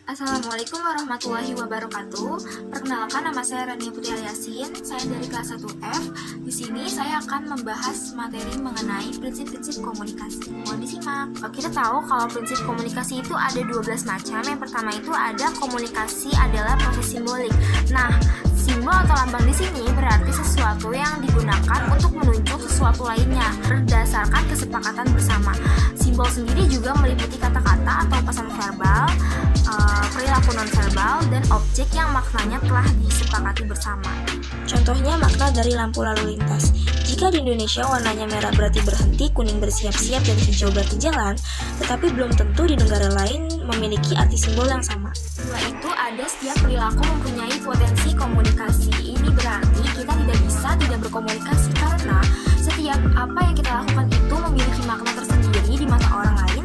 Assalamualaikum warahmatullahi wabarakatuh. Perkenalkan, nama saya Rania Putri Aliasin. Saya dari kelas 1F. Di sini saya akan membahas materi mengenai prinsip-prinsip komunikasi. Mohon disimak. Kita tahu kalau prinsip komunikasi itu ada 12 macam. Yang pertama itu ada komunikasi adalah proses simbolik. Nah, simbol atau lambang di sini berarti sesuatu yang digunakan untuk menunjuk sesuatu lainnya berdasarkan kesepakatan bersama. Simbol sendiri juga meliputi kata-kata atau pesan verbal, perilaku nonverbal, dan objek yang maknanya telah disepakati bersama. Contohnya makna dari lampu lalu lintas. Jika di Indonesia warnanya merah berarti berhenti, kuning bersiap-siap, dan hijau berarti jalan, tetapi belum tentu di negara lain memiliki arti simbol yang sama. Setelah itu ada setiap perilaku mempunyai potensi komunikasi. Ini berarti kita tidak bisa tidak berkomunikasi karena setiap apa yang kita lakukan itu memiliki makna tersendiri di mata orang lain,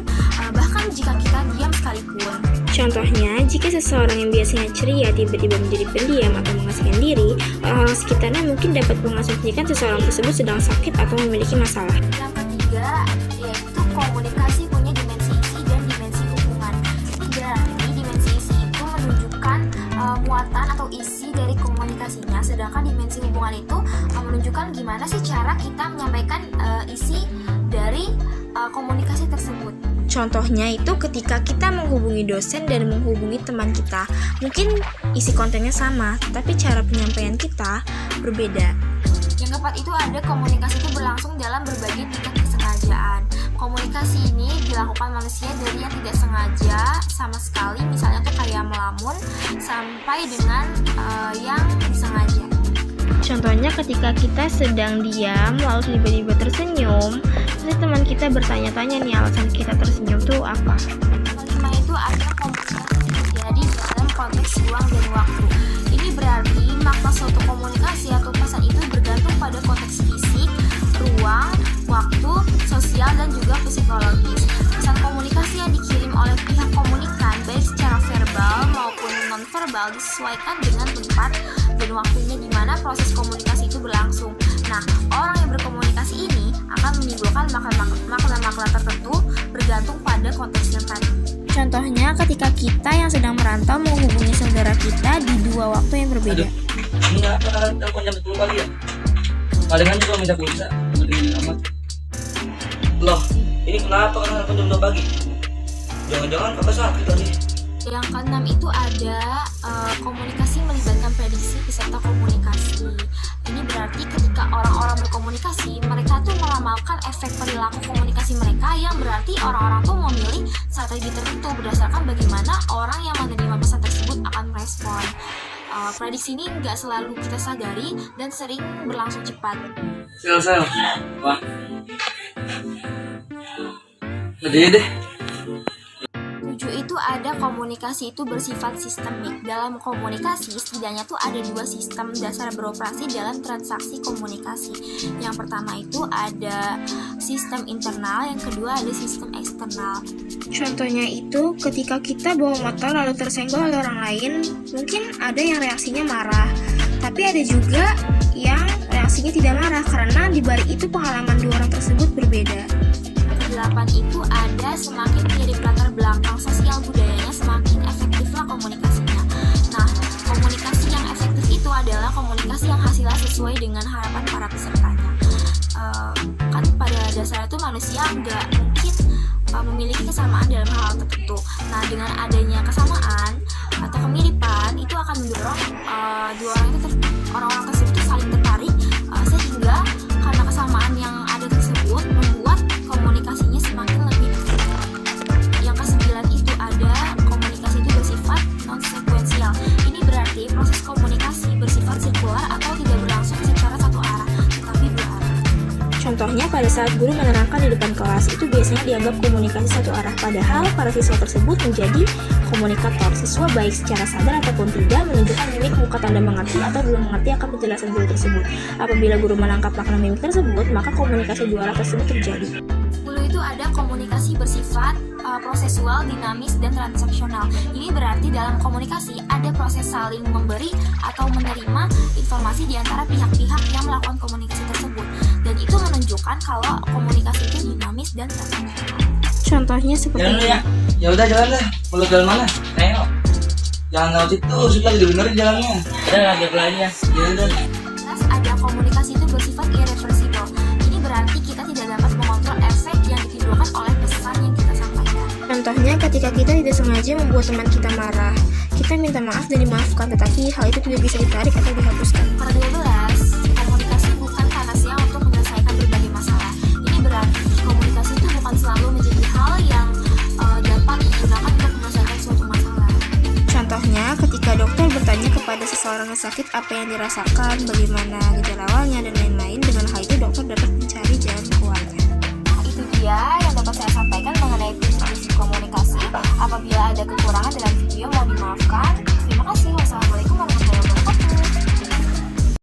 bahkan jika kita diam sekalipun. Contohnya, jika seseorang yang biasanya ceria tiba-tiba menjadi pendiam atau mengasingkan diri, orang-orang sekitarnya mungkin dapat mengasumsikan seseorang tersebut sedang sakit atau memiliki masalah. Yang ketiga, yaitu komunikasi punya dimensi isi dan dimensi hubungan. Berarti dimensi isi itu menunjukkan muatan atau isi dari komunikasinya, sedangkan dimensi hubungan itu menunjukkan gimana sih cara kita menyampaikan isi dari komunikasi tersebut. Contohnya itu ketika kita menghubungi dosen dan menghubungi teman kita. Mungkin isi kontennya sama, tapi cara penyampaian kita berbeda. Yang keempat itu ada komunikasi itu berlangsung dalam berbagai tingkat kesengajaan. Komunikasi ini dilakukan manusia dari yang tidak sengaja sama sekali, misalnya tuh kayak melamun, sampai dengan yang disengaja. Contohnya ketika kita sedang diam lalu tiba-tiba tersenyum, terus teman kita bertanya-tanya nih alasan kita tersenyum tuh apa. Kelima itu ada komunikasi terjadi dalam konteks ruang dan waktu. Ini berarti makna suatu komunikasi atau pesan itu bergantung pada konteks fisik, ruang, waktu, sosial, dan juga psikologis. Pesan komunikasi yang dikirim oleh pihak komunikan baik secara verbal maupun nonverbal disesuaikan dengan tempat dan waktunya di mana proses komunikasi itu berlangsung. Nah, orang yang berkomunikasi ini akan menimbulkan makna-makna tertentu bergantung pada konteksnya tadi. Contohnya ketika kita yang sedang merantau menghubungi saudara kita di dua waktu yang berbeda. Aduh, ini apa kalian telepon jam 10 pagi ya? Palingan juga minta pulsa, paling amat. Loh, ini kenapa kalian telepon jam 2 pagi? Jangan-jangan kakak sakit tadi. Yang keenam itu ada komunikasi melibatkan prediksi peserta komunikasi. Ini berarti ketika orang-orang berkomunikasi, mereka tuh meramalkan efek perilaku komunikasi mereka, yang berarti orang-orang tuh memilih strategi tertentu berdasarkan bagaimana orang yang menerima pesan tersebut akan merespon. Prediksi ini nggak selalu kita sadari dan sering berlangsung cepat. Sel, wah, gede deh. 7 itu ada komunikasi itu bersifat sistemik. Dalam komunikasi setidaknya tuh ada 2 sistem dasar beroperasi dalam transaksi komunikasi. Yang pertama itu ada sistem internal, yang kedua ada sistem eksternal. Contohnya itu ketika kita bawa motor lalu tersenggol oleh orang lain, mungkin ada yang reaksinya marah, tapi ada juga yang reaksinya tidak marah karena di balik itu pengalaman dua orang tersebut berbeda. 8 itu ada semakin mirip latar belakang sosial budayanya, semakin efektiflah komunikasinya. Nah, komunikasi yang efektif itu adalah komunikasi yang hasilnya sesuai dengan harapan para pesertanya. Kan pada dasarnya itu manusia nggak mungkin memiliki kesamaan dalam hal tertentu. Nah, dengan adanya kesamaan atau kemiripan itu akan mendorong dua orang itu orang-orang tersebut saling tertarik, sehingga karena kesamaan yang ada tersebut membuat komunikasinya semakin lebih efektif. Yang ke-9 itu ada komunikasi itu bersifat non-sekuensial. Ini berarti proses komunikasi bersifat sirkular atau tidak berlangsung secara satu arah, tetapi berarah. Contohnya pada saat guru menerangkan di depan kelas, itu biasanya dianggap komunikasi satu arah, padahal para siswa tersebut menjadi komunikator. Siswa baik secara sadar ataupun tidak menunjukkan mimik muka tanda mengerti atau belum mengerti akan penjelasan guru tersebut. Apabila guru menangkap makna mimik tersebut, maka komunikasi dua arah tersebut terjadi. 10 itu ada komunikasi bersifat prosesual, dinamis, dan transaksional. Ini berarti dalam komunikasi ada proses saling memberi atau menerima informasi di antara pihak-pihak yang melakukan komunikasi tersebut, dan itu menunjukkan kalau komunikasi itu dinamis dan transaksional. Contohnya seperti Jalan dulu ya. Ya udah jalan deh. Mau jalan mana? Ayo. Jangan lewat itu, sudah dibenerin jalannya. Udah lagi apa lagi ya? Ya udah. Jelas ada komunikasi itu bersifat irreversibel. Ini berarti kita tidak dapat mengontrol efek yang ditimbulkan oleh pesan yang kita sampaikan. Contohnya ketika kita tidak sengaja membuat teman kita marah, kita minta maaf dan dimaafkan, tetapi hal itu tidak bisa ditarik atau dihapuskan. Nomor 12, komunikasi bukan panacea untuk menyelesaikan berbagai masalah. Ini berarti komunikasi itu bukan selalu menjadi hal yang dapat digunakan untuk menyelesaikan suatu masalah. Contohnya, ketika dokter bertanya kepada seseorang yang sakit apa yang dirasakan, bagaimana gejala awalnya, dan lain-lain, dengan hal itu